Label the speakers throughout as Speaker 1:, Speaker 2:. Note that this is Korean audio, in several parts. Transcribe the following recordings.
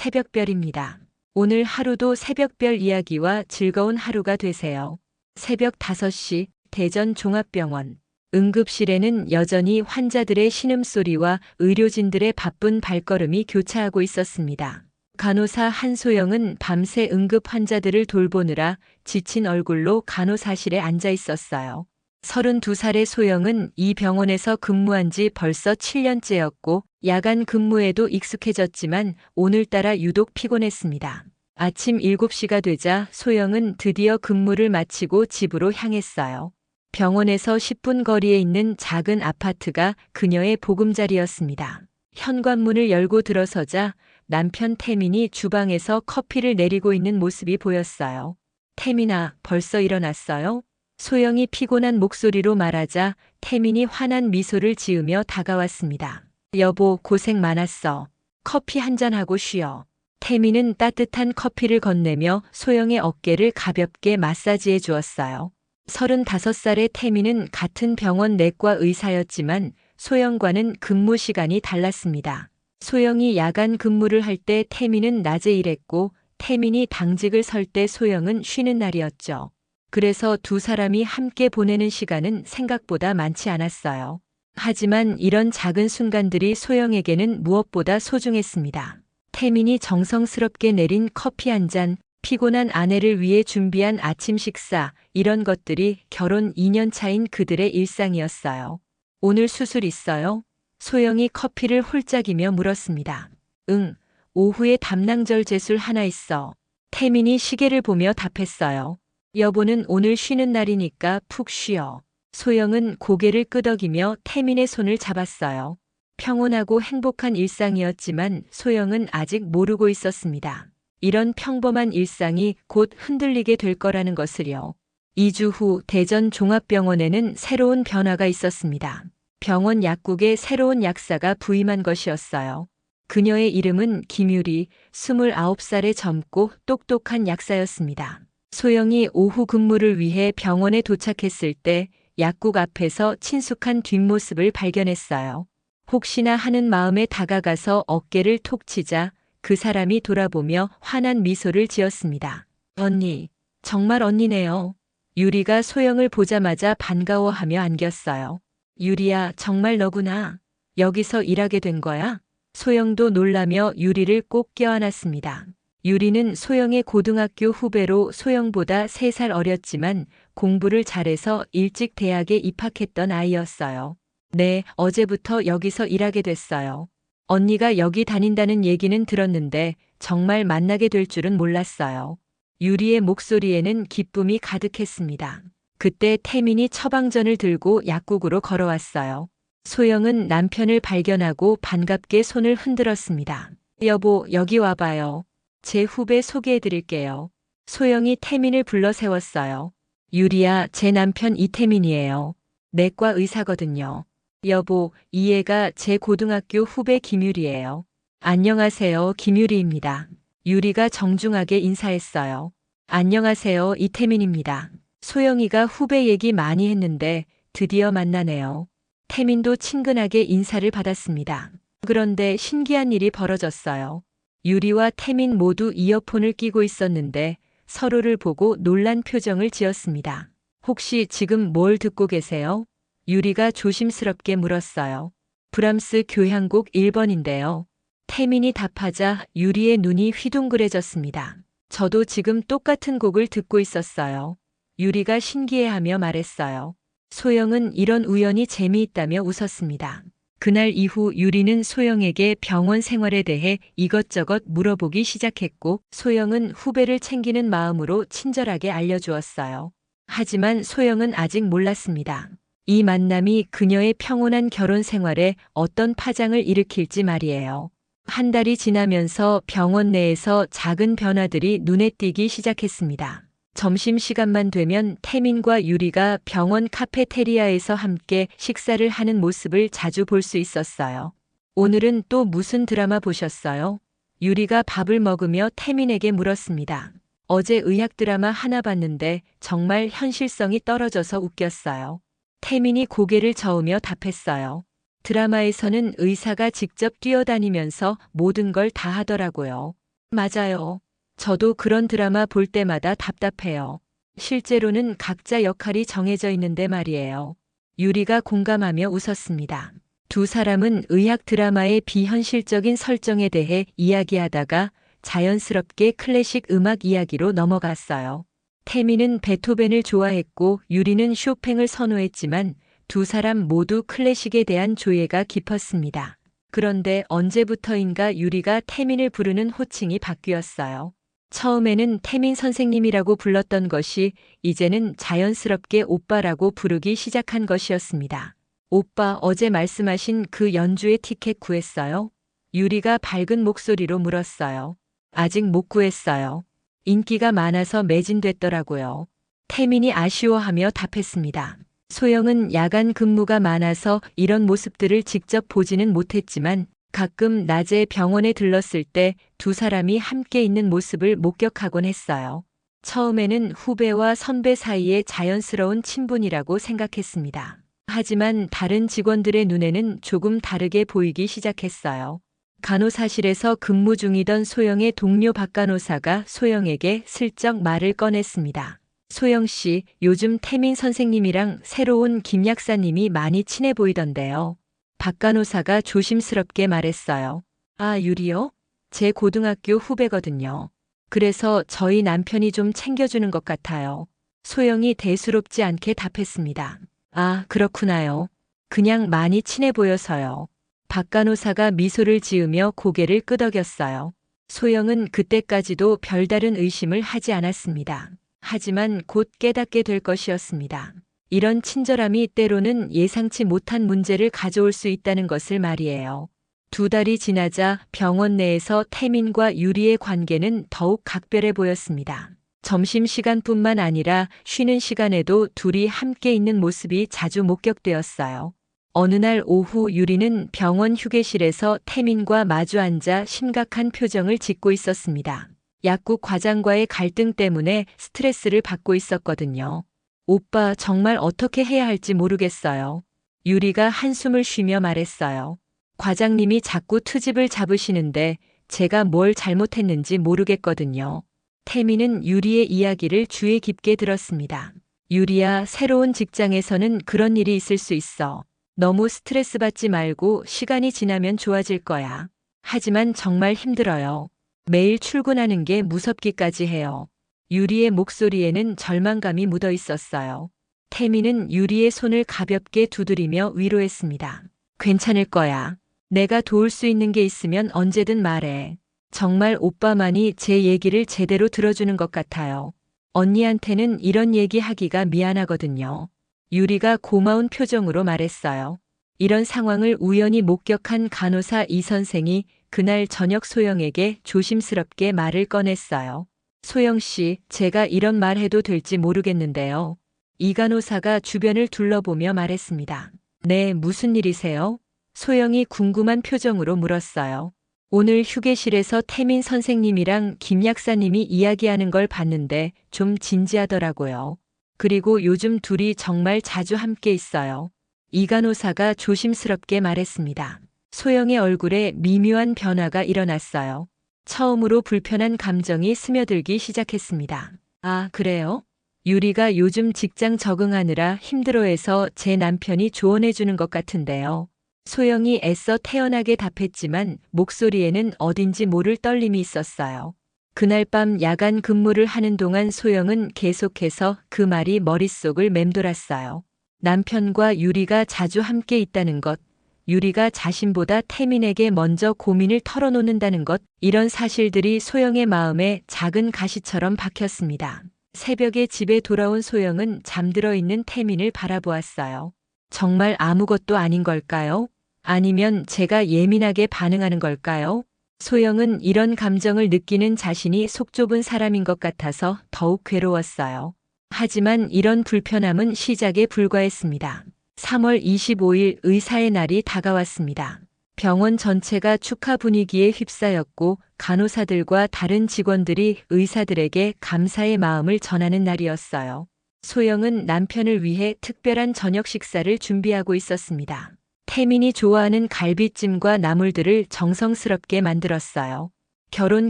Speaker 1: 새벽별입니다. 오늘 하루도 새벽별 이야기와 즐거운 하루가 되세요. 새벽 5시 대전 종합병원. 응급실에는 여전히 환자들의 신음소리와 의료진들의 바쁜 발걸음이 교차하고 있었습니다. 간호사 한소영은 밤새 응급 환자들을 돌보느라 지친 얼굴로 간호사실에 앉아 있었어요. 32살의 소영은 이 병원에서 근무한 지 벌써 7년째였고 야간 근무에도 익숙해졌지만 오늘따라 유독 피곤했습니다. 아침 7시가 되자 소영은 드디어 근무를 마치고 집으로 향했어요. 병원에서 10분 거리에 있는 작은 아파트가 그녀의 보금자리였습니다. 현관문을 열고 들어서자 남편 태민이 주방에서 커피를 내리고 있는 모습이 보였어요. 태민아, 벌써 일어났어요? 소영이 피곤한 목소리로 말하자 태민이 환한 미소를 지으며 다가왔습니다. 여보, 고생 많았어. 커피 한잔하고 쉬어. 태민은 따뜻한 커피를 건네며 소영의 어깨를 가볍게 마사지해 주었어요. 35살의 태민은 같은 병원 내과 의사였지만 소영과는 근무 시간이 달랐습니다. 소영이 야간 근무를 할 때 태민은 낮에 일했고 태민이 당직을 설 때 소영은 쉬는 날이었죠. 그래서 두 사람이 함께 보내는 시간은 생각보다 많지 않았어요. 하지만 이런 작은 순간들이 소영에게는 무엇보다 소중했습니다. 태민이 정성스럽게 내린 커피 한 잔, 피곤한 아내를 위해 준비한 아침 식사, 이런 것들이 결혼 2년 차인 그들의 일상이었어요. 오늘 수술 있어요? 소영이 커피를 홀짝이며 물었습니다. 응, 오후에 담낭절 제술 하나 있어. 태민이 시계를 보며 답했어요. 여보는 오늘 쉬는 날이니까 푹 쉬어. 소영은 고개를 끄덕이며 태민의 손을 잡았어요. 평온하고 행복한 일상이었지만 소영은 아직 모르고 있었습니다. 이런 평범한 일상이 곧 흔들리게 될 거라는 것을요. 2주 후 대전 종합병원에는 새로운 변화가 있었습니다. 병원 약국에 새로운 약사가 부임한 것이었어요. 그녀의 이름은 김유리, 29살의 젊고 똑똑한 약사였습니다. 소영이 오후 근무를 위해 병원에 도착했을 때 약국 앞에서 친숙한 뒷모습을 발견했어요. 혹시나 하는 마음에 다가가서 어깨를 톡 치자 그 사람이 돌아보며 환한 미소를 지었습니다. 언니, 정말 언니네요. 유리가 소영을 보자마자 반가워하며 안겼어요. 유리야, 정말 너구나. 여기서 일하게 된 거야? 소영도 놀라며 유리를 꼭 껴안았습니다. 유리는 소영의 고등학교 후배로 소영보다 3살 어렸지만 공부를 잘해서 일찍 대학에 입학했던 아이였어요. 네, 어제부터 여기서 일하게 됐어요. 언니가 여기 다닌다는 얘기는 들었는데 정말 만나게 될 줄은 몰랐어요. 유리의 목소리에는 기쁨이 가득했습니다. 그때 태민이 처방전을 들고 약국으로 걸어왔어요. 소영은 남편을 발견하고 반갑게 손을 흔들었습니다. 여보, 여기 와봐요. 제 후배 소개해드릴게요. 소영이 태민을 불러 세웠어요. 유리야, 제 남편 이태민이에요. 내과 의사거든요. 여보, 이 애가 제 고등학교 후배 김유리예요. 안녕하세요, 김유리입니다. 유리가 정중하게 인사했어요. 안녕하세요, 이태민입니다. 소영이가 후배 얘기 많이 했는데 드디어 만나네요. 태민도 친근하게 인사를 받았습니다. 그런데 신기한 일이 벌어졌어요. 유리와 태민 모두 이어폰을 끼고 있었는데 서로를 보고 놀란 표정을 지었습니다. 혹시 지금 뭘 듣고 계세요? 유리가 조심스럽게 물었어요. 브람스 교향곡 1번인데요. 태민이 답하자 유리의 눈이 휘둥그레졌습니다. 저도 지금 똑같은 곡을 듣고 있었어요. 유리가 신기해하며 말했어요. 소영은 이런 우연이 재미있다며 웃었습니다. 그날 이후 유리는 소영에게 병원 생활에 대해 이것저것 물어보기 시작했고 소영은 후배를 챙기는 마음으로 친절하게 알려주었어요. 하지만 소영은 아직 몰랐습니다. 이 만남이 그녀의 평온한 결혼 생활에 어떤 파장을 일으킬지 말이에요. 한 달이 지나면서 병원 내에서 작은 변화들이 눈에 띄기 시작했습니다. 점심시간만 되면 태민과 유리가 병원 카페테리아에서 함께 식사를 하는 모습을 자주 볼 수 있었어요. 오늘은 또 무슨 드라마 보셨어요? 유리가 밥을 먹으며 태민에게 물었습니다. 어제 의학 드라마 하나 봤는데 정말 현실성이 떨어져서 웃겼어요. 태민이 고개를 저으며 답했어요. 드라마에서는 의사가 직접 뛰어다니면서 모든 걸 다 하더라고요. 맞아요. 저도 그런 드라마 볼 때마다 답답해요. 실제로는 각자 역할이 정해져 있는데 말이에요. 유리가 공감하며 웃었습니다. 두 사람은 의학 드라마의 비현실적인 설정에 대해 이야기하다가 자연스럽게 클래식 음악 이야기로 넘어갔어요. 태미는 베토벤을 좋아했고 유리는 쇼팽을 선호했지만 두 사람 모두 클래식에 대한 조예가 깊었습니다. 그런데 언제부터인가 유리가 태민을 부르는 호칭이 바뀌었어요. 처음에는 태민 선생님이라고 불렀던 것이 이제는 자연스럽게 오빠라고 부르기 시작한 것이었습니다. 오빠, 어제 말씀하신 그 연주회 티켓 구했어요? 유리가 밝은 목소리로 물었어요. 아직 못 구했어요. 인기가 많아서 매진됐더라고요. 태민이 아쉬워하며 답했습니다. 소영은 야간 근무가 많아서 이런 모습들을 직접 보지는 못했지만 가끔 낮에 병원에 들렀을 때 두 사람이 함께 있는 모습을 목격하곤 했어요. 처음에는 후배와 선배 사이의 자연스러운 친분이라고 생각했습니다. 하지만 다른 직원들의 눈에는 조금 다르게 보이기 시작했어요. 간호사실에서 근무 중이던 소영의 동료 박 간호사가 소영에게 슬쩍 말을 꺼냈습니다. 소영 씨, 요즘 태민 선생님이랑 새로운 김 약사님이 많이 친해 보이던데요. 박 간호사가 조심스럽게 말했어요. 아, 유리요? 제 고등학교 후배거든요. 그래서 저희 남편이 좀 챙겨주는 것 같아요. 소영이 대수롭지 않게 답했습니다. 아, 그렇구나요. 그냥 많이 친해 보여서요. 박 간호사가 미소를 지으며 고개를 끄덕였어요. 소영은 그때까지도 별다른 의심을 하지 않았습니다. 하지만 곧 깨닫게 될 것이었습니다. 이런 친절함이 때로는 예상치 못한 문제를 가져올 수 있다는 것을 말이에요. 두 달이 지나자 병원 내에서 태민과 유리의 관계는 더욱 각별해 보였습니다. 점심시간뿐만 아니라 쉬는 시간에도 둘이 함께 있는 모습이 자주 목격되었어요. 어느 날 오후 유리는 병원 휴게실에서 태민과 마주 앉아 심각한 표정을 짓고 있었습니다. 약국 과장과의 갈등 때문에 스트레스를 받고 있었거든요. 오빠, 정말 어떻게 해야 할지 모르겠어요. 유리가 한숨을 쉬며 말했어요. 과장님이 자꾸 트집을 잡으시는데 제가 뭘 잘못했는지 모르겠거든요. 태미는 유리의 이야기를 주의 깊게 들었습니다. 유리야, 새로운 직장에서는 그런 일이 있을 수 있어. 너무 스트레스 받지 말고 시간이 지나면 좋아질 거야. 하지만 정말 힘들어요. 매일 출근하는 게 무섭기까지 해요. 유리의 목소리에는 절망감이 묻어 있었어요. 태미는 유리의 손을 가볍게 두드리며 위로했습니다. 괜찮을 거야. 내가 도울 수 있는 게 있으면 언제든 말해. 정말 오빠만이 제 얘기를 제대로 들어주는 것 같아요. 언니한테는 이런 얘기 하기가 미안하거든요. 유리가 고마운 표정으로 말했어요. 이런 상황을 우연히 목격한 간호사 이 선생이 그날 저녁 소영에게 조심스럽게 말을 꺼냈어요. 소영 씨, 제가 이런 말 해도 될지 모르겠는데요. 이 간호사가 주변을 둘러보며 말했습니다. 네, 무슨 일이세요? 소영이 궁금한 표정으로 물었어요. 오늘 휴게실에서 태민 선생님이랑 김 약사님이 이야기하는 걸 봤는데 좀 진지하더라고요. 그리고 요즘 둘이 정말 자주 함께 있어요. 이 간호사가 조심스럽게 말했습니다. 소영의 얼굴에 미묘한 변화가 일어났어요. 처음으로 불편한 감정이 스며들기 시작했습니다. 아, 그래요? 유리가 요즘 직장 적응하느라 힘들어해서 제 남편이 조언해주는 것 같은데요. 소영이 애써 태연하게 답했지만 목소리에는 어딘지 모를 떨림이 있었어요. 그날 밤 야간 근무를 하는 동안 소영은 계속해서 그 말이 머릿속을 맴돌았어요. 남편과 유리가 자주 함께 있다는 것, 유리가 자신보다 태민에게 먼저 고민을 털어놓는다는 것, 이런 사실들이 소영의 마음에 작은 가시처럼 박혔습니다. 새벽에 집에 돌아온 소영은 잠들어 있는 태민을 바라보았어요. 정말 아무것도 아닌 걸까요? 아니면 제가 예민하게 반응하는 걸까요? 소영은 이런 감정을 느끼는 자신이 속 좁은 사람인 것 같아서 더욱 괴로웠어요. 하지만 이런 불편함은 시작에 불과했습니다. 3월 25일 의사의 날이 다가왔습니다. 병원 전체가 축하 분위기에 휩싸였고 간호사들과 다른 직원들이 의사들에게 감사의 마음을 전하는 날이었어요. 소영은 남편을 위해 특별한 저녁 식사를 준비하고 있었습니다. 태민이 좋아하는 갈비찜과 나물들을 정성스럽게 만들었어요. 결혼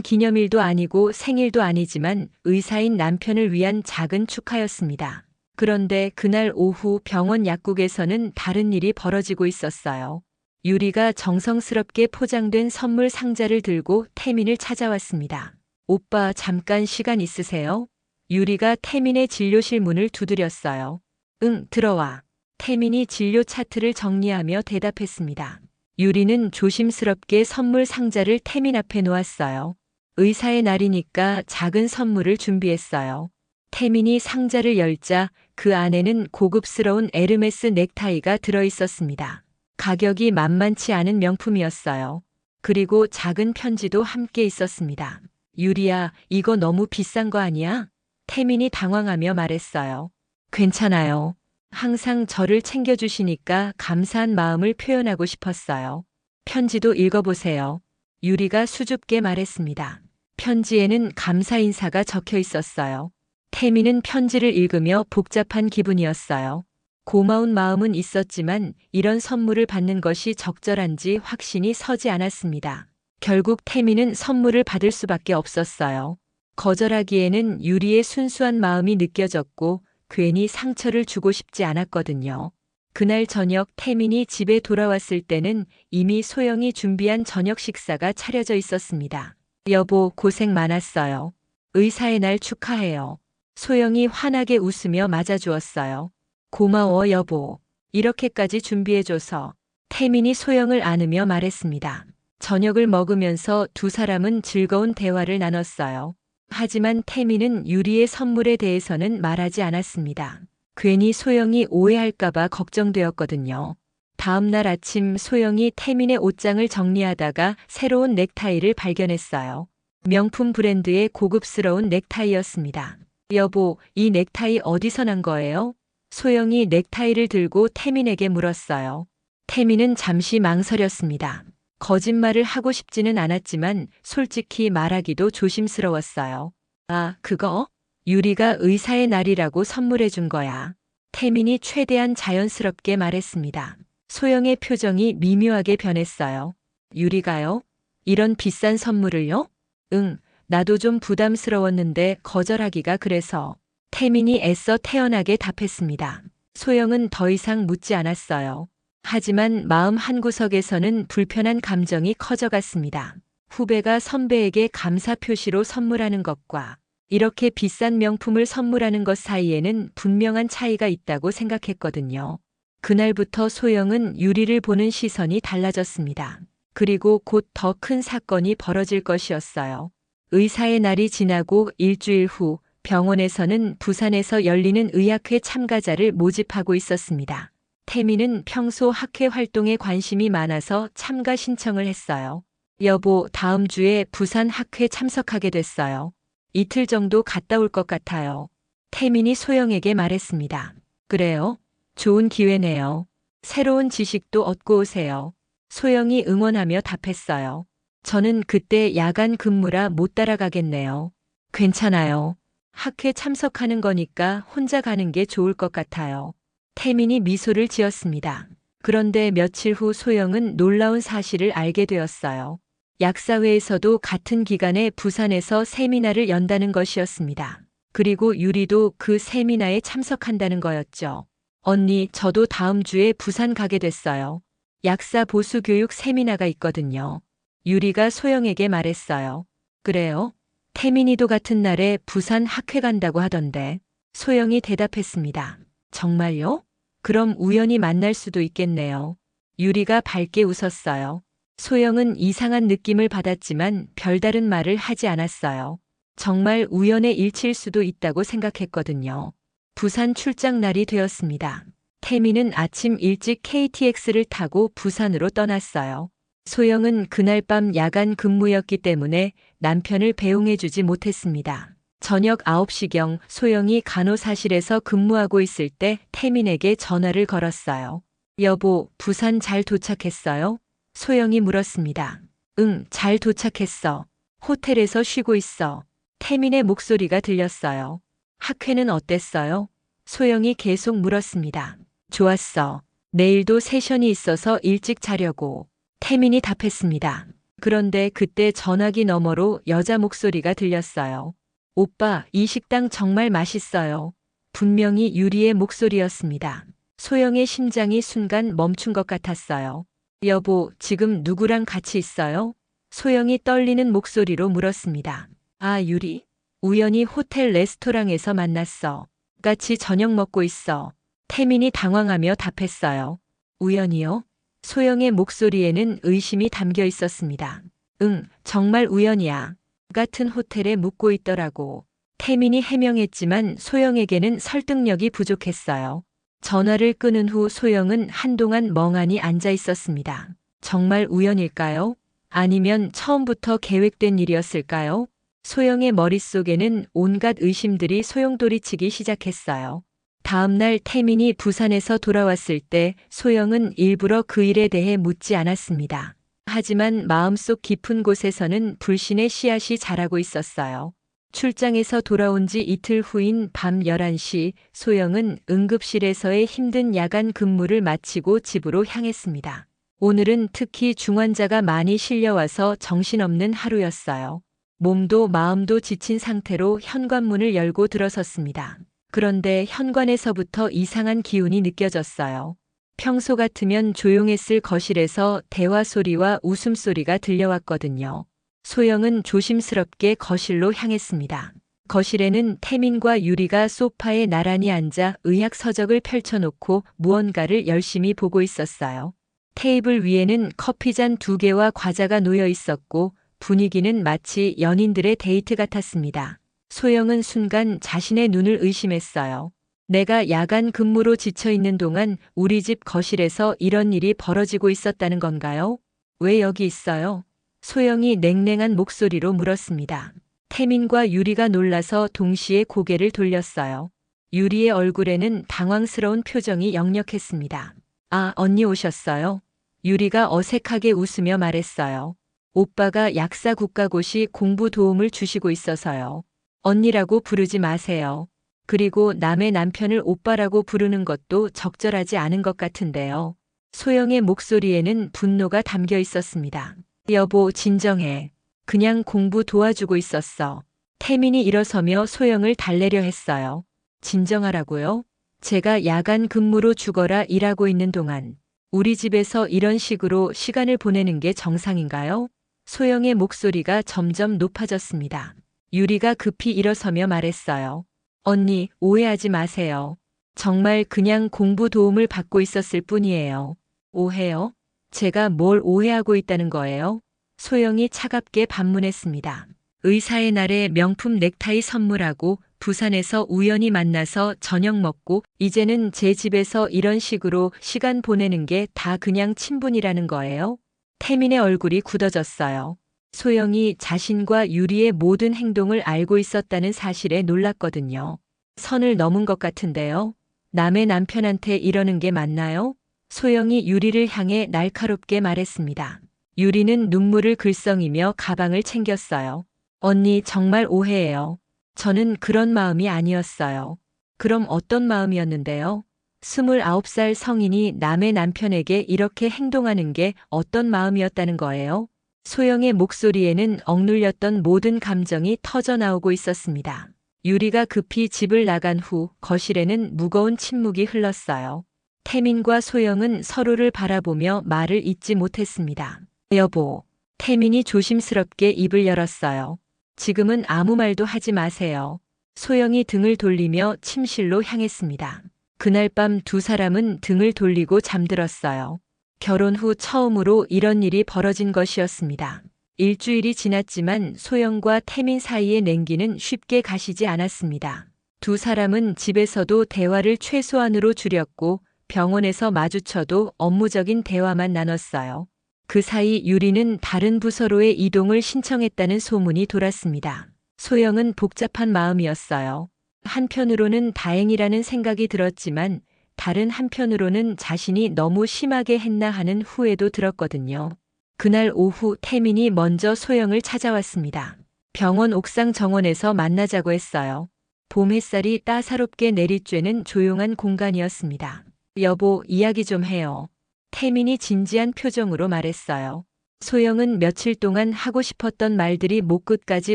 Speaker 1: 기념일도 아니고 생일도 아니지만 의사인 남편을 위한 작은 축하였습니다. 그런데 그날 오후 병원 약국에서는 다른 일이 벌어지고 있었어요. 유리가 정성스럽게 포장된 선물 상자를 들고 태민을 찾아왔습니다. 오빠, 잠깐 시간 있으세요? 유리가 태민의 진료실 문을 두드렸어요. 응, 들어와. 태민이 진료 차트를 정리하며 대답했습니다. 유리는 조심스럽게 선물 상자를 태민 앞에 놓았어요. 의사의 날이니까 작은 선물을 준비했어요. 태민이 상자를 열자 그 안에는 고급스러운 에르메스 넥타이가 들어 있었습니다. 가격이 만만치 않은 명품이었어요. 그리고 작은 편지도 함께 있었습니다. 유리야, 이거 너무 비싼 거 아니야? 태민이 당황하며 말했어요. 괜찮아요. 항상 저를 챙겨주시니까 감사한 마음을 표현하고 싶었어요. 편지도 읽어보세요. 유리가 수줍게 말했습니다. 편지에는 감사 인사가 적혀 있었어요. 태민은 편지를 읽으며 복잡한 기분이었어요. 고마운 마음은 있었지만 이런 선물을 받는 것이 적절한지 확신이 서지 않았습니다. 결국 태민은 선물을 받을 수밖에 없었어요. 거절하기에는 유리의 순수한 마음이 느껴졌고 괜히 상처를 주고 싶지 않았거든요. 그날 저녁 태민이 집에 돌아왔을 때는 이미 소영이 준비한 저녁 식사가 차려져 있었습니다. 여보, 고생 많았어요. 의사의 날 축하해요. 소영이 환하게 웃으며 맞아주었어요. 고마워, 여보. 이렇게까지 준비해줘서. 태민이 소영을 안으며 말했습니다. 저녁을 먹으면서 두 사람은 즐거운 대화를 나눴어요. 하지만 태민은 유리의 선물에 대해서는 말하지 않았습니다. 괜히 소영이 오해할까봐 걱정되었거든요. 다음 날 아침 소영이 태민의 옷장을 정리하다가 새로운 넥타이를 발견했어요. 명품 브랜드의 고급스러운 넥타이였습니다. 여보, 이 넥타이 어디서 난 거예요? 소영이 넥타이를 들고 태민에게 물었어요. 태민은 잠시 망설였습니다. 거짓말을 하고 싶지는 않았지만 솔직히 말하기도 조심스러웠어요. 아, 그거? 유리가 의사의 날이라고 선물해 준 거야. 태민이 최대한 자연스럽게 말했습니다. 소영의 표정이 미묘하게 변했어요. 유리가요? 이런 비싼 선물을요? 응, 나도 좀 부담스러웠는데 거절하기가 그래서. 태민이 애써 태연하게 답했습니다. 소영은 더 이상 묻지 않았어요. 하지만 마음 한구석에서는 불편한 감정이 커져갔습니다. 후배가 선배에게 감사 표시로 선물하는 것과 이렇게 비싼 명품을 선물하는 것 사이에는 분명한 차이가 있다고 생각했거든요. 그날부터 소영은 유리를 보는 시선이 달라졌습니다. 그리고 곧 더 큰 사건이 벌어질 것이었어요. 의사의 날이 지나고 일주일 후 병원에서는 부산에서 열리는 의학회 참가자를 모집하고 있었습니다. 태민은 평소 학회 활동에 관심이 많아서 참가 신청을 했어요. 여보, 다음 주에 부산 학회 참석하게 됐어요. 이틀 정도 갔다 올 것 같아요. 태민이 소영에게 말했습니다. 그래요? 좋은 기회네요. 새로운 지식도 얻고 오세요. 소영이 응원하며 답했어요. 저는 그때 야간 근무라 못 따라가겠네요. 괜찮아요. 학회 참석하는 거니까 혼자 가는 게 좋을 것 같아요. 태민이 미소를 지었습니다. 그런데 며칠 후 소영은 놀라운 사실을 알게 되었어요. 약사회에서도 같은 기간에 부산에서 세미나를 연다는 것이었습니다. 그리고 유리도 그 세미나에 참석한다는 거였죠. 언니, 저도 다음 주에 부산 가게 됐어요. 약사 보수 교육 세미나가 있거든요. 유리가 소영에게 말했어요. 그래요? 태민이도 같은 날에 부산 학회 간다고 하던데. 소영이 대답했습니다. 정말요? 그럼 우연히 만날 수도 있겠네요. 유리가 밝게 웃었어요. 소영은 이상한 느낌을 받았지만 별다른 말을 하지 않았어요. 정말 우연의 일치일 수도 있다고 생각했거든요. 부산 출장 날이 되었습니다. 태민은 아침 일찍 KTX를 타고 부산으로 떠났어요. 소영은 그날 밤 야간 근무였기 때문에 남편을 배웅해주지 못했습니다. 저녁 9시경 소영이 간호사실에서 근무하고 있을 때 태민에게 전화를 걸었어요. 여보, 부산 잘 도착했어요? 소영이 물었습니다. 응, 잘 도착했어. 호텔에서 쉬고 있어. 태민의 목소리가 들렸어요. 학회는 어땠어요? 소영이 계속 물었습니다. 좋았어. 내일도 세션이 있어서 일찍 자려고. 태민이 답했습니다. 그런데 그때 전화기 너머로 여자 목소리가 들렸어요. 오빠, 이 식당 정말 맛있어요. 분명히 유리의 목소리였습니다. 소영의 심장이 순간 멈춘 것 같았어요. 여보, 지금 누구랑 같이 있어요? 소영이 떨리는 목소리로 물었습니다. 아, 유리. 우연히 호텔 레스토랑에서 만났어. 같이 저녁 먹고 있어. 태민이 당황하며 답했어요. 우연이요? 소영의 목소리에는 의심이 담겨 있었습니다. 응, 정말 우연이야. 같은 호텔에 묵고 있더라고. 태민이 해명했지만 소영에게는 설득력이 부족했어요. 전화를 끊은 후 소영은 한동안 멍하니 앉아 있었습니다. 정말 우연일까요? 아니면 처음부터 계획된 일이었을까요? 소영의 머릿속에는 온갖 의심들이 소용돌이치기 시작했어요. 다음 날 태민이 부산에서 돌아왔을 때 소영은 일부러 그 일에 대해 묻지 않았습니다. 하지만 마음속 깊은 곳에서는 불신의 씨앗이 자라고 있었어요. 출장에서 돌아온 지 이틀 후인 밤 11시 소영은 응급실에서의 힘든 야간 근무를 마치고 집으로 향했습니다. 오늘은 특히 중환자가 많이 실려와서 정신없는 하루였어요. 몸도 마음도 지친 상태로 현관문을 열고 들어섰습니다. 그런데 현관에서부터 이상한 기운이 느껴졌어요. 평소 같으면 조용했을 거실에서 대화 소리와 웃음소리가 들려왔거든요. 소영은 조심스럽게 거실로 향했습니다. 거실에는 태민과 유리가 소파에 나란히 앉아 의학 서적을 펼쳐놓고 무언가를 열심히 보고 있었어요. 테이블 위에는 커피잔 2개와 과자가 놓여 있었고 분위기는 마치 연인들의 데이트 같았습니다. 소영은 순간 자신의 눈을 의심했어요. 내가 야간 근무로 지쳐 있는 동안 우리 집 거실에서 이런 일이 벌어지고 있었다는 건가요? 왜 여기 있어요? 소영이 냉랭한 목소리로 물었습니다. 태민과 유리가 놀라서 동시에 고개를 돌렸어요. 유리의 얼굴에는 당황스러운 표정이 역력했습니다. 아, 언니 오셨어요? 유리가 어색하게 웃으며 말했어요. 오빠가 약사 국가고시 공부 도움을 주시고 있어서요. 언니라고 부르지 마세요. 그리고 남의 남편을 오빠라고 부르는 것도 적절하지 않은 것 같은데요. 소영의 목소리에는 분노가 담겨 있었습니다. 여보, 진정해. 그냥 공부 도와주고 있었어. 태민이 일어서며 소영을 달래려 했어요. 진정하라고요? 제가 야간 근무로 죽어라 일하고 있는 동안 우리 집에서 이런 식으로 시간을 보내는 게 정상인가요? 소영의 목소리가 점점 높아졌습니다. 유리가 급히 일어서며 말했어요. 언니, 오해하지 마세요. 정말 그냥 공부 도움을 받고 있었을 뿐이에요. 오해요? 제가 뭘 오해하고 있다는 거예요? 소영이 차갑게 반문했습니다. 의사의 날에 명품 넥타이 선물하고 부산에서 우연히 만나서 저녁 먹고 이제는 제 집에서 이런 식으로 시간 보내는 게 다 그냥 친분이라는 거예요? 태민의 얼굴이 굳어졌어요. 소영이 자신과 유리의 모든 행동을 알고 있었다는 사실에 놀랐거든요. 선을 넘은 것 같은데요. 남의 남편한테 이러는 게 맞나요? 소영이 유리를 향해 날카롭게 말했습니다. 유리는 눈물을 글썽이며 가방을 챙겼어요. 언니, 정말 오해해요. 저는 그런 마음이 아니었어요. 그럼 어떤 마음이었는데요? 29살 성인이 남의 남편에게 이렇게 행동하는 게 어떤 마음이었다는 거예요? 소영의 목소리에는 억눌렸던 모든 감정이 터져나오고 있었습니다. 유리가 급히 집을 나간 후 거실에는 무거운 침묵이 흘렀어요. 태민과 소영은 서로를 바라보며 말을 잇지 못했습니다. 여보. 태민이 조심스럽게 입을 열었어요. 지금은 아무 말도 하지 마세요. 소영이 등을 돌리며 침실로 향했습니다. 그날 밤 두 사람은 등을 돌리고 잠들었어요. 결혼 후 처음으로 이런 일이 벌어진 것이었습니다. 일주일이 지났지만 소영과 태민 사이의 냉기는 쉽게 가시지 않았습니다. 두 사람은 집에서도 대화를 최소한으로 줄였고 병원에서 마주쳐도 업무적인 대화만 나눴어요. 그 사이 유리는 다른 부서로의 이동을 신청했다는 소문이 돌았습니다. 소영은 복잡한 마음이었어요. 한편으로는 다행이라는 생각이 들었지만 다른 한편으로는 자신이 너무 심하게 했나 하는 후회도 들었거든요. 그날 오후 태민이 먼저 소영을 찾아왔습니다. 병원 옥상 정원에서 만나자고 했어요. 봄 햇살이 따사롭게 내리쬐는 조용한 공간이었습니다. 여보, 이야기 좀 해요. 태민이 진지한 표정으로 말했어요. 소영은 며칠 동안 하고 싶었던 말들이 목끝까지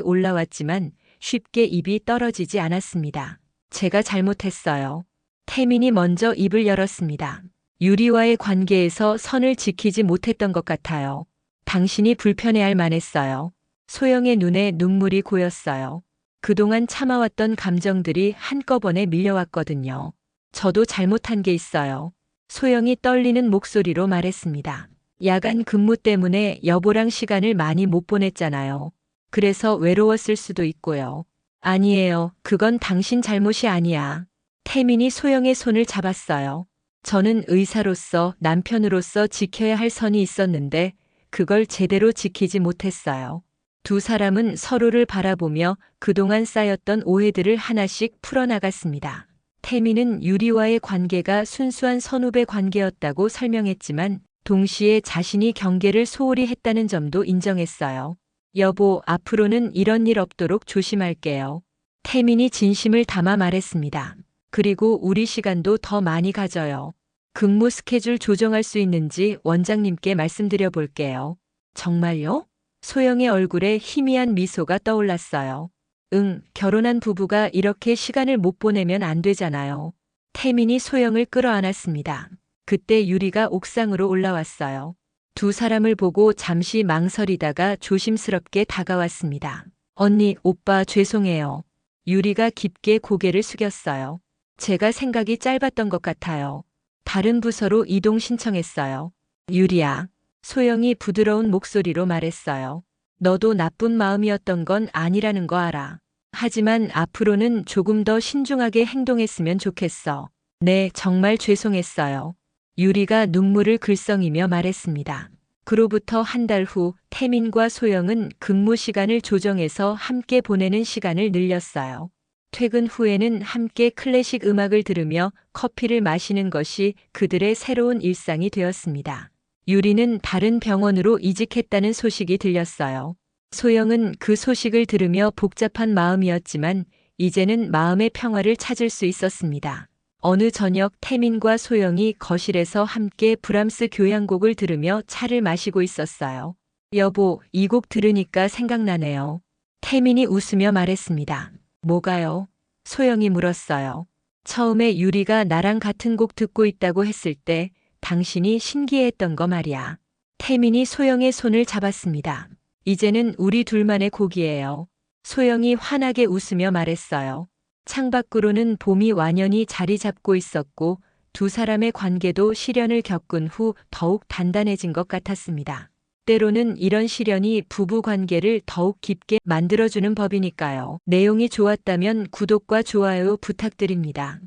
Speaker 1: 올라왔지만 쉽게 입이 떨어지지 않았습니다. 제가 잘못했어요. 태민이 먼저 입을 열었습니다. 유리와의 관계에서 선을 지키지 못했던 것 같아요. 당신이 불편해할 만했어요. 소영의 눈에 눈물이 고였어요. 그동안 참아왔던 감정들이 한꺼번에 밀려왔거든요. 저도 잘못한 게 있어요. 소영이 떨리는 목소리로 말했습니다. 야간 근무 때문에 여보랑 시간을 많이 못 보냈잖아요. 그래서 외로웠을 수도 있고요. 아니에요. 그건 당신 잘못이 아니야. 태민이 소영의 손을 잡았어요. 저는 의사로서 남편으로서 지켜야 할 선이 있었는데 그걸 제대로 지키지 못했어요. 두 사람은 서로를 바라보며 그동안 쌓였던 오해들을 하나씩 풀어나갔습니다. 태민은 유리와의 관계가 순수한 선후배 관계였다고 설명했지만 동시에 자신이 경계를 소홀히 했다는 점도 인정했어요. 여보, 앞으로는 이런 일 없도록 조심할게요. 태민이 진심을 담아 말했습니다. 그리고 우리 시간도 더 많이 가져요. 근무 스케줄 조정할 수 있는지 원장님께 말씀드려 볼게요. 정말요? 소영의 얼굴에 희미한 미소가 떠올랐어요. 응, 결혼한 부부가 이렇게 시간을 못 보내면 안 되잖아요. 태민이 소영을 끌어안았습니다. 그때 유리가 옥상으로 올라왔어요. 두 사람을 보고 잠시 망설이다가 조심스럽게 다가왔습니다. 언니, 오빠 죄송해요. 유리가 깊게 고개를 숙였어요. 제가 생각이 짧았던 것 같아요. 다른 부서로 이동 신청했어요. 유리야. 소영이 부드러운 목소리로 말했어요. 너도 나쁜 마음이었던 건 아니라는 거 알아. 하지만 앞으로는 조금 더 신중하게 행동했으면 좋겠어. 네, 정말 죄송했어요. 유리가 눈물을 글썽이며 말했습니다. 그로부터 한 달 후 태민과 소영은 근무 시간을 조정해서 함께 보내는 시간을 늘렸어요. 퇴근 후에는 함께 클래식 음악을 들으며 커피를 마시는 것이 그들의 새로운 일상이 되었습니다. 유리는 다른 병원으로 이직했다는 소식이 들렸어요. 소영은 그 소식을 들으며 복잡한 마음이었지만 이제는 마음의 평화를 찾을 수 있었습니다. 어느 저녁 태민과 소영이 거실에서 함께 브람스 교향곡을 들으며 차를 마시고 있었어요. 여보, 이 곡 들으니까 생각나네요. 태민이 웃으며 말했습니다. 뭐가요? 소영이 물었어요. 처음에 유리가 나랑 같은 곡 듣고 있다고 했을 때 당신이 신기해했던 거 말이야. 태민이 소영의 손을 잡았습니다. 이제는 우리 둘만의 곡이에요. 소영이 환하게 웃으며 말했어요. 창밖으로는 봄이 완연히 자리 잡고 있었고 두 사람의 관계도 시련을 겪은 후 더욱 단단해진 것 같았습니다. 때로는 이런 시련이 부부 관계를 더욱 깊게 만들어주는 법이니까요. 내용이 좋았다면 구독과 좋아요 부탁드립니다.